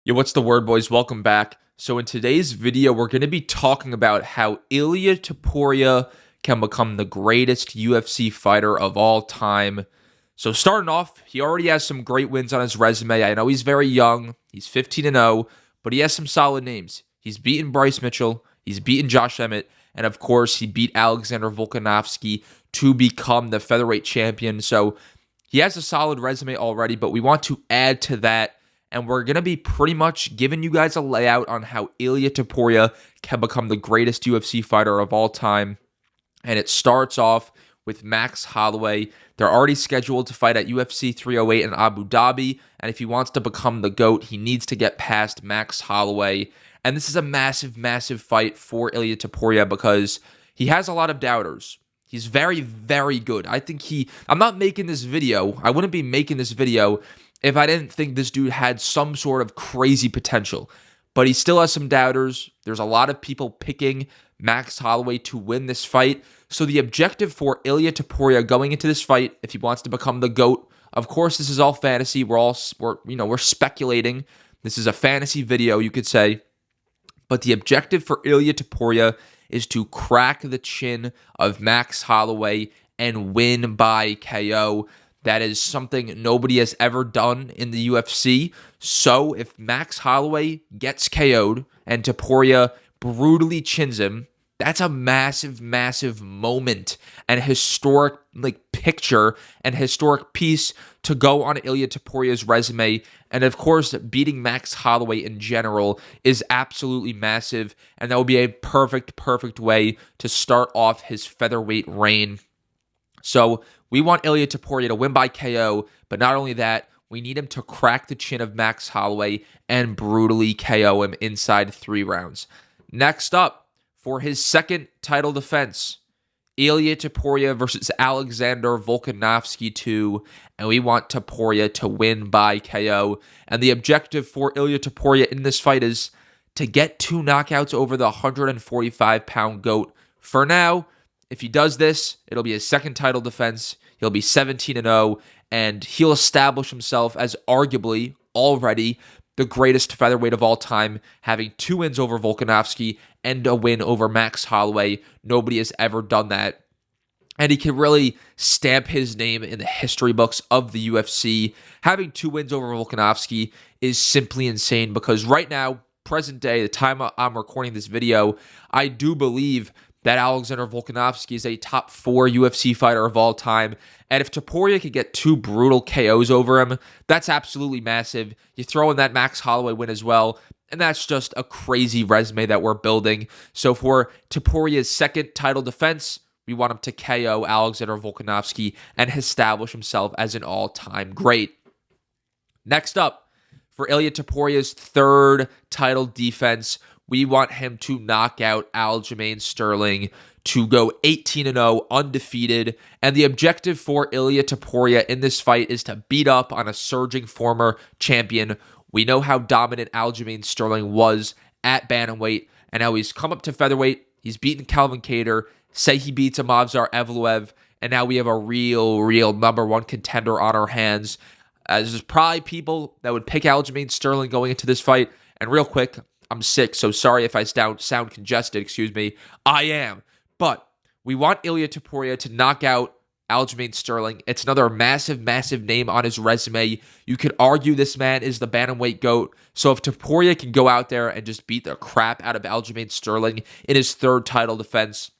Yo, what's the word, boys? Welcome back. So in today's video, we're going to be talking about how Ilia Topuria can become the greatest UFC fighter of all time. So starting off, he already has some great wins on his resume. I know he's very young. He's 15-0, but he has some solid names. He's beaten Bryce Mitchell. He's beaten Josh Emmett. And of course, he beat Alexander Volkanovski to become the featherweight champion. So he has a solid resume already, but we want to add to that. And we're going to be pretty much giving you guys a layout on how Ilia Topuria can become the greatest UFC fighter of all time. And it starts off with Max Holloway. They're already scheduled to fight at UFC 308 in Abu Dhabi. And if he wants to become the GOAT, he needs to get past Max Holloway. And this is a massive, massive fight for Ilia Topuria because he has a lot of doubters. He's very, very good. I'm not making this video. I wouldn't be making this video if I didn't think this dude had some sort of crazy potential. But he still has some doubters. There's a lot of people picking Max Holloway to win this fight. So the objective for Ilia Topuria going into this fight, if he wants to become the GOAT, of course this is all fantasy. We're speculating. This is a fantasy video, you could say. But the objective for Ilia Topuria is to crack the chin of Max Holloway and win by KO. That is something nobody has ever done in the UFC. So if Max Holloway gets KO'd and Topuria brutally chins him, that's a massive, massive moment and historic picture and historic piece to go on Ilia Topuria's resume. And of course, beating Max Holloway in general is absolutely massive. And that would be a perfect way to start off his featherweight reign. So we want Ilia Topuria to win by KO, but not only that, we need him to crack the chin of Max Holloway and brutally KO him inside 3 rounds. Next up, for his second title defense, Ilia Topuria versus Alexander Volkanovski 2, and we want Topuria to win by KO. And the objective for Ilia Topuria in this fight is to get 2 knockouts over the 145-pound GOAT. For now, if he does this, it'll be his second title defense. He'll be 17-0, and he'll establish himself as arguably already the greatest featherweight of all time, having 2 wins over Volkanovski and a win over Max Holloway. Nobody has ever done that. And he can really stamp his name in the history books of the UFC. Having 2 wins over Volkanovski is simply insane because right now, present day, the time I'm recording this video, I do believe that Alexander Volkanovski is a top 4 UFC fighter of all time. And if Topuria could get 2 brutal KOs over him, that's absolutely massive. You throw in that Max Holloway win as well, and that's just a crazy resume that we're building. So for Topuria's second title defense, we want him to KO Alexander Volkanovski and establish himself as an all-time great. Next up, for Ilia Topuria's third title defense, we want him to knock out Aljamain Sterling to go 18-0 undefeated. And the objective for Ilia Topuria in this fight is to beat up on a surging former champion. We know how dominant Aljamain Sterling was at bantamweight, and now he's come up to featherweight. He's beaten Calvin Kattar. Say he beats Movsar Evloev, and now we have a real number 1 contender on our hands. There's probably people that would pick Aljamain Sterling going into this fight. And real quick, I'm sick, so sorry if I sound congested, excuse me. I am. But we want Ilia Topuria to knock out Aljamain Sterling. It's another massive, massive name on his resume. You could argue this man is the bantamweight GOAT. So if Topuria can go out there and just beat the crap out of Aljamain Sterling in his third title defense,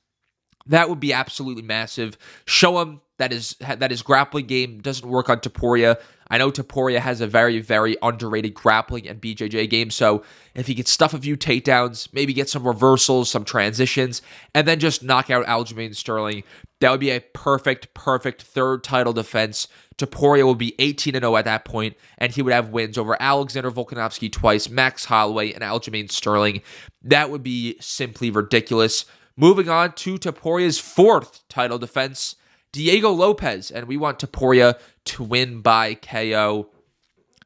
that would be absolutely massive. Show him that his grappling game doesn't work on Topuria. I know Topuria has a very, very underrated grappling and BJJ game, so if he could stuff a few takedowns, maybe get some reversals, some transitions, and then just knock out Aljamain Sterling, that would be a perfect third title defense. Topuria will be 18-0 at that point, and he would have wins over Alexander Volkanovski twice, Max Holloway, and Aljamain Sterling. That would be simply ridiculous. Moving on to Topuria's fourth title defense, Diego Lopes, and we want Topuria to win by KO.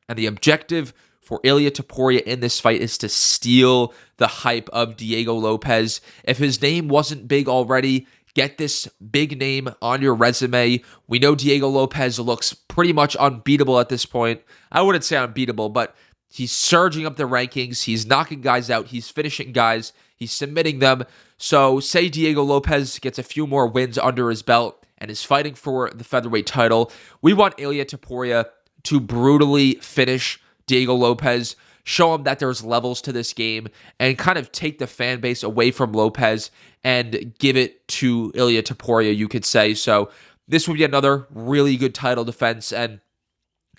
And the objective for Ilia Topuria in this fight is to steal the hype of Diego Lopes. If his name wasn't big already, get this big name on your resume. We know Diego Lopes looks pretty much unbeatable at this point. I wouldn't say unbeatable, but He's surging up the rankings. He's knocking guys out. He's finishing guys. He's submitting them. So say Diego Lopes gets a few more wins under his belt and is fighting for the featherweight title. We want Ilia Topuria to brutally finish Diego Lopes, show him that there's levels to this game, and kind of take the fan base away from Lopes and give it to Ilia Topuria, you could say. So this would be another really good title defense. And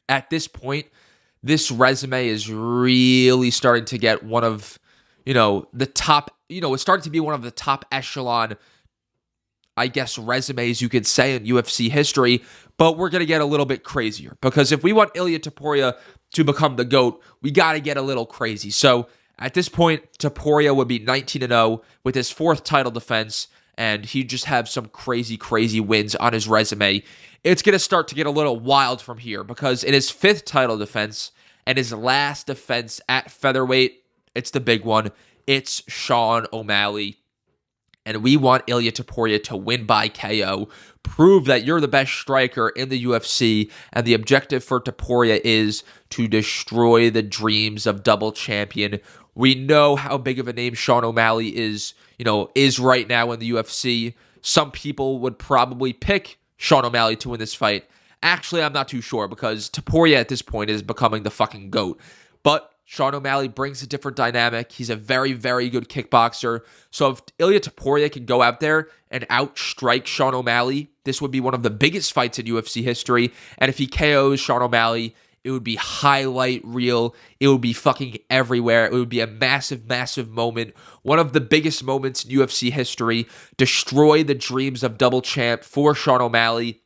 at this point, this resume is really starting to get one of, the top, it's starting to be one of the top echelon, I guess, resumes you could say in UFC history. But we're going to get a little bit crazier, because if we want Ilia Topuria to become the GOAT, we got to get a little crazy. So at this point, Topuria would be 19-0 with his 4th title defense, and he'd just have some crazy, crazy wins on his resume. It's going to start to get a little wild from here, because in his 5th title defense and his last defense at featherweight, it's the big one. It's Sean O'Malley. And we want Ilia Topuria to win by KO, prove that you're the best striker in the UFC, and the objective for Topuria is to destroy the dreams of double champion. We know how big of a name Sean O'Malley is right now in the UFC. Some people would probably pick Sean O'Malley to win this fight. Actually, I'm not too sure, because Topuria at this point is becoming the fucking GOAT. But Sean O'Malley brings a different dynamic. He's a very, very good kickboxer. So if Ilia Topuria can go out there and outstrike Sean O'Malley, this would be one of the biggest fights in UFC history. And if he KOs Sean O'Malley, it would be highlight reel. It would be fucking everywhere. It would be a massive, massive moment. One of the biggest moments in UFC history. Destroy the dreams of double champ for Sean O'Malley.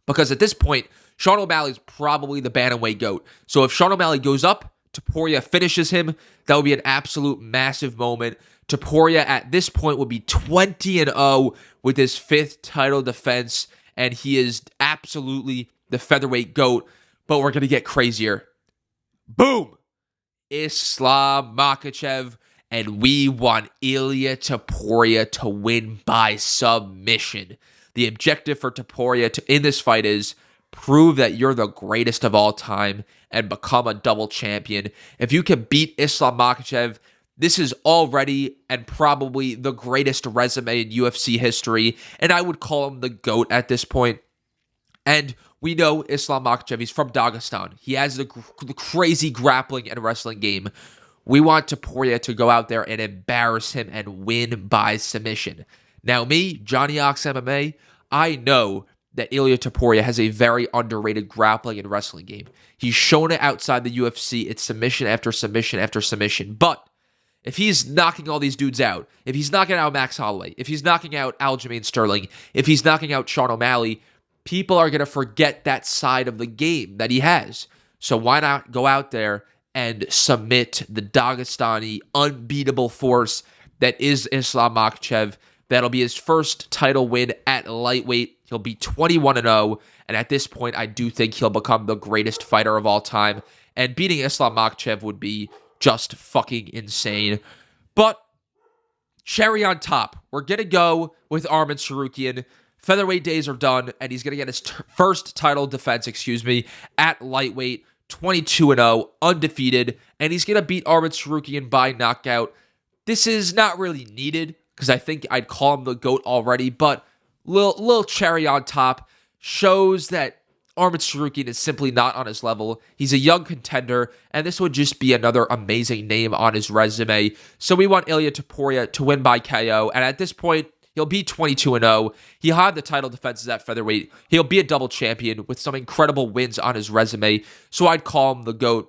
Because at this point, Sean O'Malley is probably the bantamweight GOAT. So if Sean O'Malley goes up, Topuria finishes him, that would be an absolute massive moment. Topuria at this point would be 20-0 with his 5th title defense, and he is absolutely the featherweight GOAT. But we're going to get crazier. Boom! Islam Makhachev, and we want Ilia Topuria to win by submission. The objective for Topuria in this fight is prove that you're the greatest of all time and become a double champion. If you can beat Islam Makhachev, this is already and probably the greatest resume in UFC history, and I would call him the GOAT at this point. And we know Islam Makhachev, he's from Dagestan. He has the crazy grappling and wrestling game. We want Topuria to go out there and embarrass him and win by submission. Now me, Johnny Ox MMA, I know that Ilia Topuria has a very underrated grappling and wrestling game. He's shown it outside the UFC. It's submission after submission after submission. But if he's knocking all these dudes out, if he's knocking out Max Holloway, if he's knocking out Aljamain Sterling, if he's knocking out Sean O'Malley, people are going to forget that side of the game that he has. So why not go out there and submit the Dagestani unbeatable force that is Islam Makhachev? That'll be his first title win at lightweight. He'll be 21-0, and at this point, I do think he'll become the greatest fighter of all time. And beating Islam Makhachev would be just fucking insane. But cherry on top, we're gonna go with Arman Tsarukyan. Featherweight days are done, and he's gonna get his first title defense, at lightweight, 22-0, undefeated, and he's gonna beat Arman Tsarukyan by knockout. This is not really needed, because I think I'd call him the GOAT already, but little cherry on top shows that Arman Tsarukyan is simply not on his level. He's a young contender, and this would just be another amazing name on his resume. So we want Ilia Topuria to win by KO, and at this point, he'll be 22-0. He'll have the title defenses at featherweight. He'll be a double champion with some incredible wins on his resume, so I'd call him the GOAT.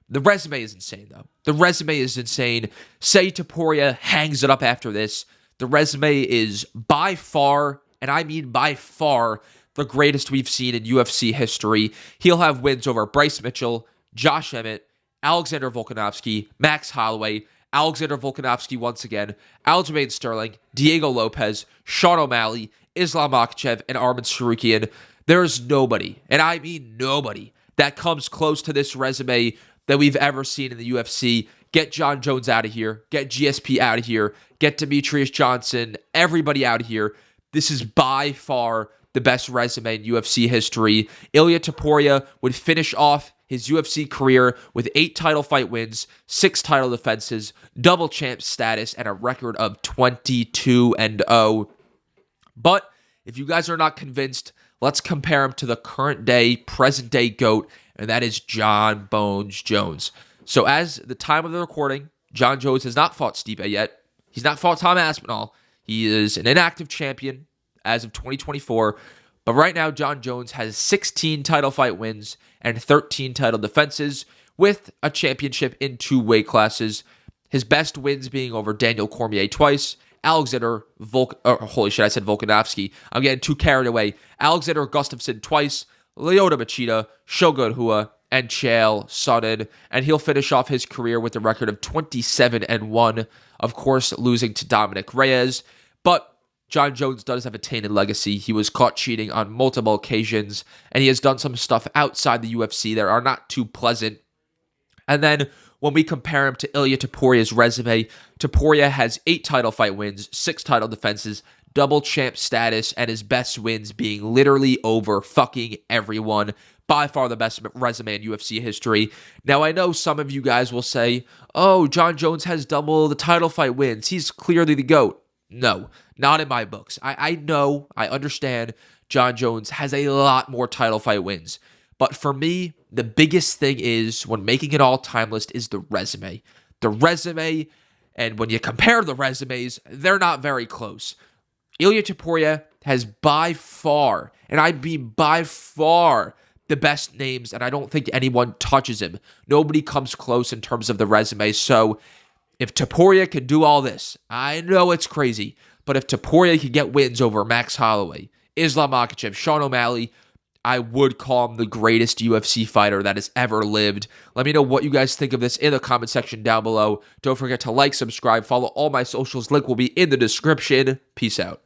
The resume is insane, though. The resume is insane. Say Topuria hangs it up after this. The resume is by far, and I mean by far, the greatest we've seen in UFC history. He'll have wins over Bryce Mitchell, Josh Emmett, Alexander Volkanovski, Max Holloway, Alexander Volkanovski once again, Aljamain Sterling, Diego Lopes, Sean O'Malley, Islam Makhachev, and Arman Tsarukyan. There's nobody, and I mean nobody, that comes close to this resume that we've ever seen in the UFC. Get John Jones out of here. Get GSP out of here. Get Demetrius Johnson. Everybody out of here. This is by far the best resume in UFC history. Ilia Topuria would finish off his UFC career with 8 title fight wins, 6 title defenses, double champ status, and a record of 22-0. But if you guys are not convinced, let's compare him to the current day, present day GOAT, and that is Jon Bones Jones. So as the time of the recording, Jon Jones has not fought Stipe yet. He's not fought Tom Aspinall. He is an inactive champion as of 2024. But right now, Jon Jones has 16 title fight wins and 13 title defenses with a championship in 2 weight classes. His best wins being over Daniel Cormier twice, Alexander Volkanovski. I'm getting too carried away. Alexander Gustafsson twice, Lyoto Machida, Shogun Rua, and Chael Sonnen. And he'll finish off his career with a record of 27-1, of course, losing to Dominic Reyes. But Jon Jones does have a tainted legacy. He was caught cheating on multiple occasions, and he has done some stuff outside the UFC that are not too pleasant. And then when we compare him to Ilia Topuria's resume, Topuria has 8 title fight wins, 6 title defenses, double champ status, and his best wins being literally over fucking everyone. By far the best resume in UFC history. Now, I know some of you guys will say, oh, Jon Jones has double the title fight wins. He's clearly the GOAT. No, not in my books. I know, I understand Jon Jones has a lot more title fight wins. But for me, the biggest thing is, when making an all-time list, is the resume. The resume, and when you compare the resumes, they're not very close. Ilia Topuria has by far, and I mean by far, the best names, and I don't think anyone touches him. Nobody comes close in terms of the resume. So if Topuria can do all this, I know it's crazy, but if Topuria can get wins over Max Holloway, Islam Makhachev, Sean O'Malley, I would call him the greatest UFC fighter that has ever lived. Let me know what you guys think of this in the comment section down below. Don't forget to like, subscribe, follow all my socials. Link will be in the description. Peace out.